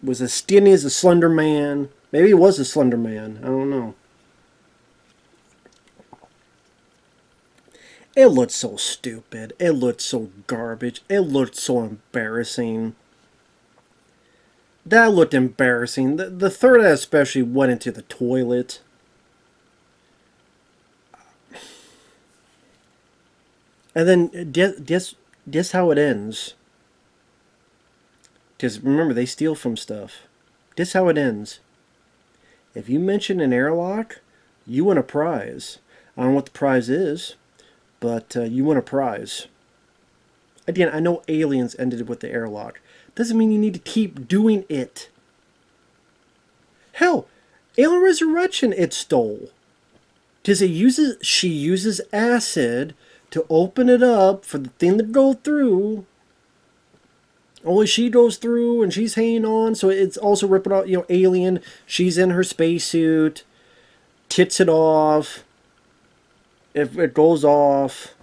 was as skinny as a Slender Man. Maybe he was a Slender Man. I don't know. It looked so stupid. It looked so garbage. It looked so embarrassing. That looked embarrassing. The third act especially went into the toilet. And then, guess how it ends. Because remember, they steal from stuff. Guess how it ends. If you mention an airlock, you win a prize. I don't know what the prize is, but you win a prize. Again, I know Aliens ended with the airlock. Doesn't mean you need to keep doing it. Hell, Alien Resurrection it stole. Because she uses acid to open it up for the thing to go through. Only she goes through and she's hanging on, so it's also ripping out, Alien. She's in her spacesuit, tits it off. If it goes off,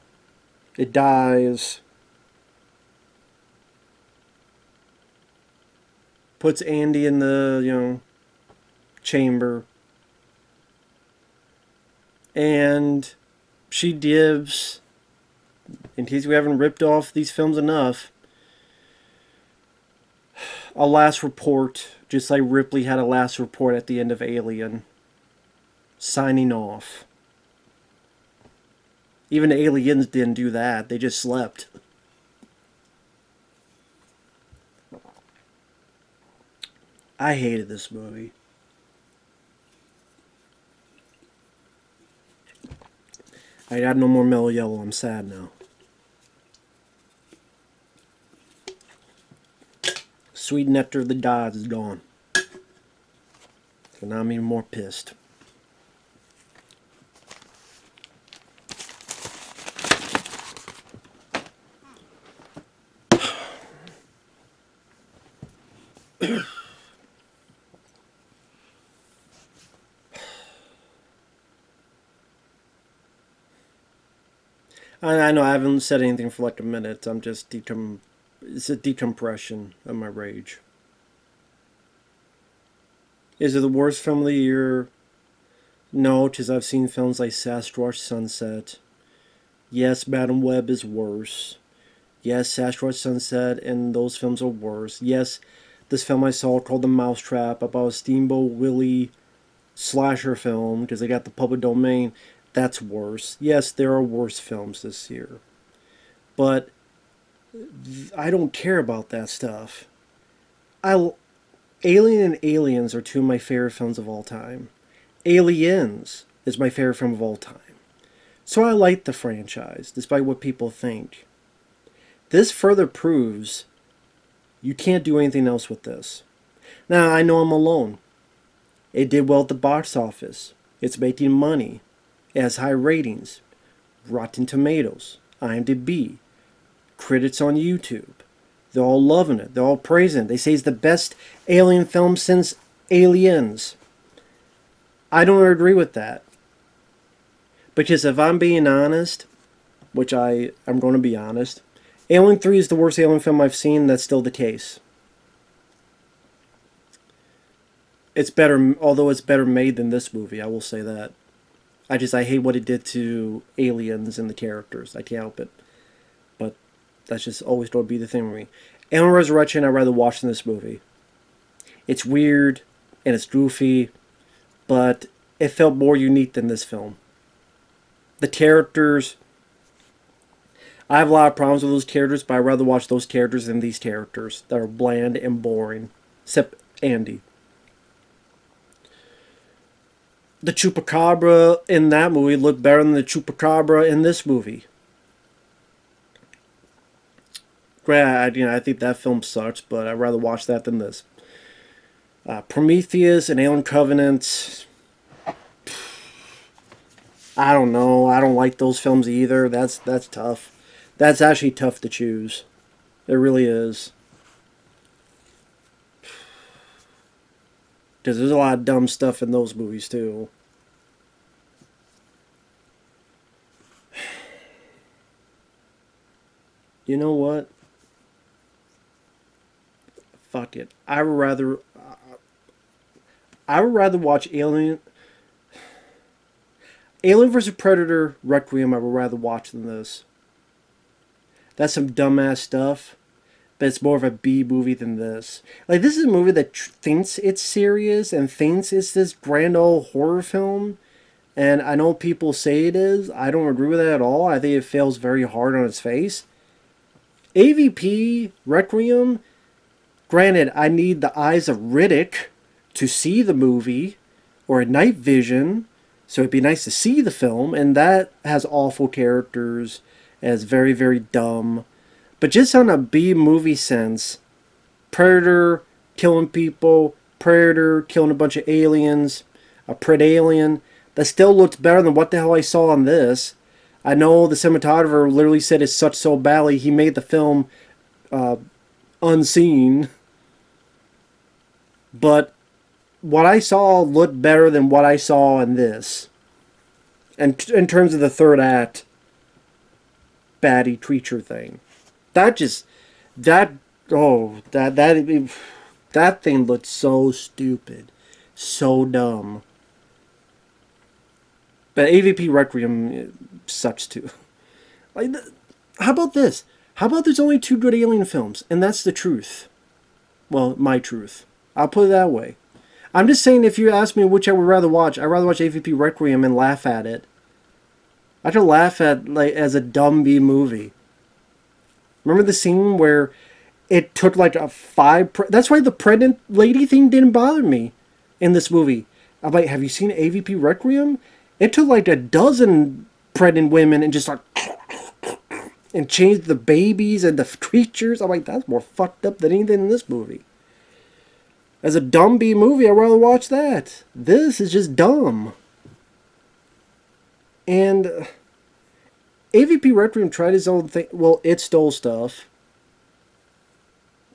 it dies. Puts Andy in the, chamber. And she gives, in case we haven't ripped off these films enough, a last report, just like Ripley had a last report at the end of Alien. Signing off. Even the aliens didn't do that. They just slept. I hated this movie. I got no more Mellow Yellow. I'm sad now. Sweet nectar of the gods is gone. So now I'm even more pissed. I know I haven't said anything for like a minute. I'm just it's a decompression of my rage. Is it the worst film of the year? No, because I've seen films like Sasquatch Sunset. Yes, Madam Web is worse. Yes, Sasquatch Sunset and those films are worse. Yes, this film I saw called The Mousetrap about a Steamboat Willie slasher film because they got the public domain. That's worse. Yes, there are worse films this year. But I don't care about that stuff. Alien and Aliens are two of my favorite films of all time. Aliens is my favorite film of all time. So I like the franchise, despite what people think. This further proves you can't do anything else with this. Now, I know I'm alone. It did well at the box office. It's making money. It has high ratings. Rotten Tomatoes, IMDb, critics on YouTube. They're all loving it. They're all praising it. They say it's the best Alien film since Aliens. I don't agree with that. Because if I'm being honest, which I'm going to be honest, Alien 3 is the worst Alien film I've seen. That's still the case. It's better, although it's better made than this movie, I will say that. I hate what it did to aliens and the characters. I can't help it. But that's just always going to be the thing with me. Alien Resurrection, I'd rather watch than this movie. It's weird, and it's goofy, but it felt more unique than this film. The characters, I have a lot of problems with those characters, but I'd rather watch those characters than these characters that are bland and boring. Except Andy. The Chupacabra in that movie looked better than the Chupacabra in this movie. I think that film sucks, but I'd rather watch that than this. Prometheus and Alien Covenant. I don't know. I don't like those films either. That's tough. That's actually tough to choose. It really is. Because there's a lot of dumb stuff in those movies too. You know what? Fuck it. I would rather watch Alien vs. Predator Requiem. I would rather watch than this. That's some dumbass stuff. But it's more of a B movie than this. Like, this is a movie that thinks it's serious and thinks it's this grand old horror film. And I know people say it is. I don't agree with that at all. I think it fails very hard on its face. AVP Requiem, granted, I need the eyes of Riddick to see the movie, or a night vision, so it'd be nice to see the film, and that has awful characters, and it's very, very dumb. But just on a B movie sense, Predator killing people, Predator killing a bunch of aliens, a Predalien, that still looks better than what the hell I saw on this. I know the cinematographer literally said it's such so badly he made the film unseen. But what I saw looked better than what I saw in this. And in terms of the third act, baddie creature thing. That thing looked so stupid. So dumb. But AVP Requiem sucks too. Like, how about this? How about there's only 2 good Alien films, and that's the truth. Well, my truth. I'll put it that way. I'm just saying, if you ask me which I would rather watch, I'd rather watch AVP Requiem and laugh at it. I could laugh at, like, as a dumb B movie. Remember the scene where it took like a 5... That's why the pregnant lady thing didn't bother me in this movie. I'm like, have you seen AVP Requiem? It took like a dozen pregnant women and just like... and changed the babies and the creatures. I'm like, that's more fucked up than anything in this movie. As a dumb B movie, I'd rather watch that. This is just dumb. And AVP Requiem tried his own thing. Well, it stole stuff,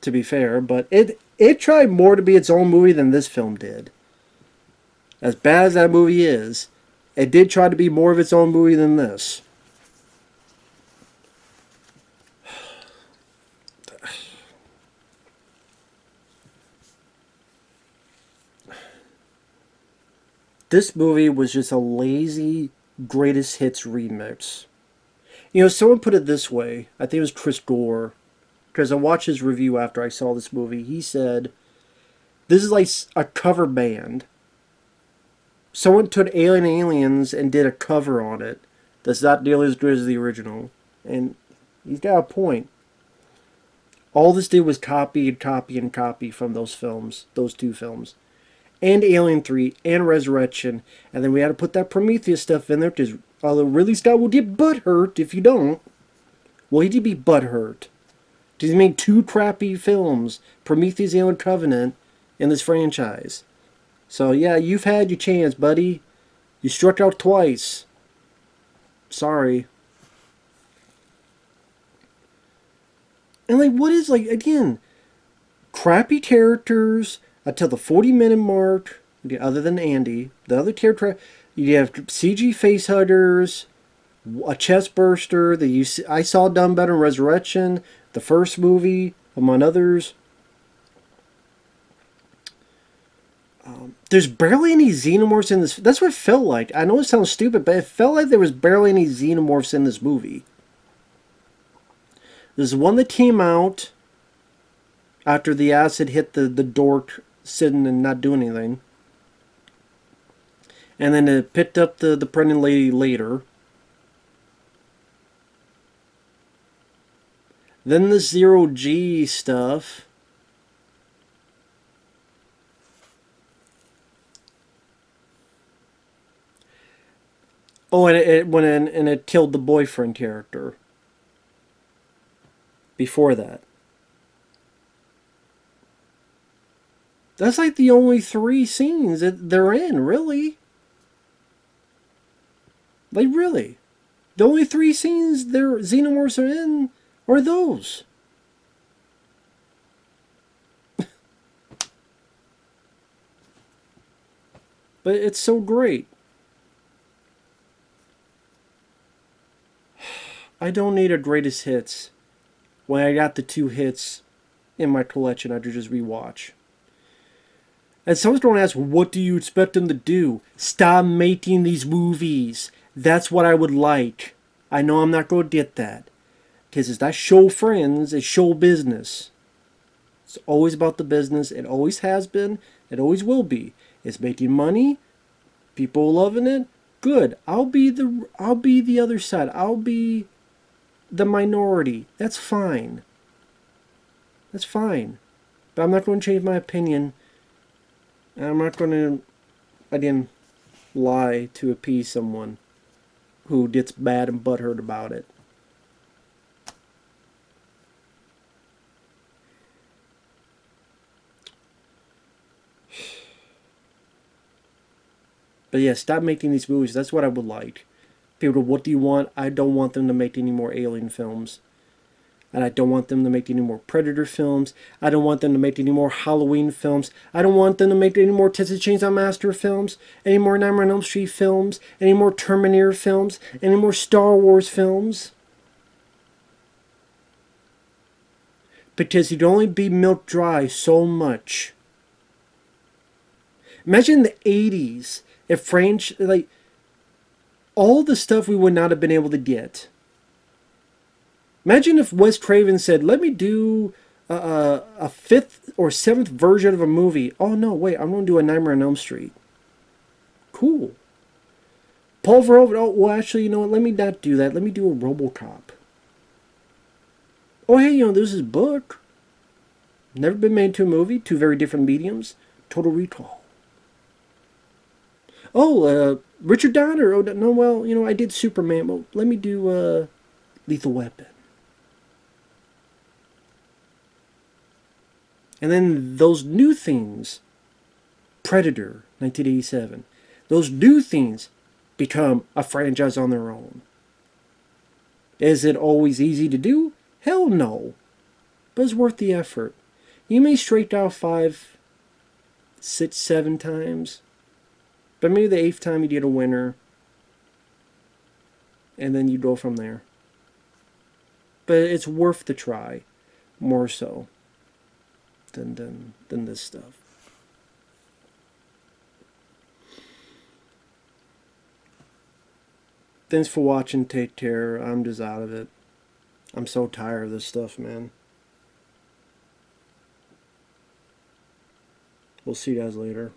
to be fair, but it tried more to be its own movie than this film did. As bad as that movie is, it did try to be more of its own movie than this. This movie was just a lazy greatest hits remix. You know, someone put it this way. I think it was Chris Gore. Because I watched his review after I saw this movie. He said, this is like a cover band. Someone took Alien Aliens and did a cover on it that's not nearly as good as the original. And he's got a point. All this did was copy and copy and copy from those films, those 2 films. And Alien 3 and Resurrection. And then we had to put that Prometheus stuff in there because Ridley Scott will get butthurt if you don't. Well, he did be butthurt. Because he made 2 crappy films, Prometheus, Alien Covenant, in this franchise. So yeah, you've had your chance, buddy. You struck out twice. Sorry. And like, what is, like, again, crappy characters until the 40-minute mark, other than Andy. The other character, you have CG face huggers, a chestburster that I saw done better in Resurrection, the first movie, among others. There's barely any xenomorphs in this. That's what it felt like. I know it sounds stupid, but it felt like there was barely any xenomorphs in this movie. There's one that came out after the acid hit the dork sitting and not doing anything. And then it picked up the pregnant lady later. Then the 0G stuff. Oh, and it went in and it killed the boyfriend character. Before that. That's like the only 3 scenes that they're in, really. Like, really. The only 3 scenes their xenomorphs are in are those. But it's so great. I don't need a greatest hits when I got the 2 hits in my collection I could just rewatch. And someone's going to ask, what do you expect them to do? Stop making these movies. That's what I would like. I know I'm not going to get that. Because it's not show friends, it's show business. It's always about the business. It always has been. It always will be. It's making money. People loving it. Good. I'll be the other side. I'll be the minority. That's fine. That's fine. But I'm not going to change my opinion. And I'm not going to, again, lie to appease someone who gets mad and butthurt about it. But yeah, stop making these movies. That's what I would like. People, what do you want? I don't want them to make any more Alien films. And I don't want them to make any more Predator films. I don't want them to make any more Halloween films. I don't want them to make any more Texas Chainsaw Massacre films. Any more Nightmare on Elm Street films. Any more Terminator films. Any more Star Wars films. Because you'd only be milked dry so much. Imagine the 80s. If French, like, all the stuff we would not have been able to get. Imagine if Wes Craven said, let me do a 5th or 7th version of a movie. Oh, no, wait, I'm going to do a Nightmare on Elm Street. Cool. Paul Verhoeven, oh, well, actually, you know what, let me not do that. Let me do a RoboCop. Oh, hey, you know, there's this book. Never been made into a movie. 2 very different mediums. Total Recall. Oh, Richard Donner. Oh, no, well, you know, I did Superman. Well, let me do Lethal Weapon. And then those new things, Predator, 1987, those new things become a franchise on their own. Is it always easy to do? Hell no. But it's worth the effort. You may strike out 5, 6, 7 times. But maybe the 8th time you get a winner. And then you go from there. But it's worth the try. More so. Than this stuff. Thanks for watching. Take care. I'm just out of it. I'm so tired of this stuff, man. We'll see you guys later.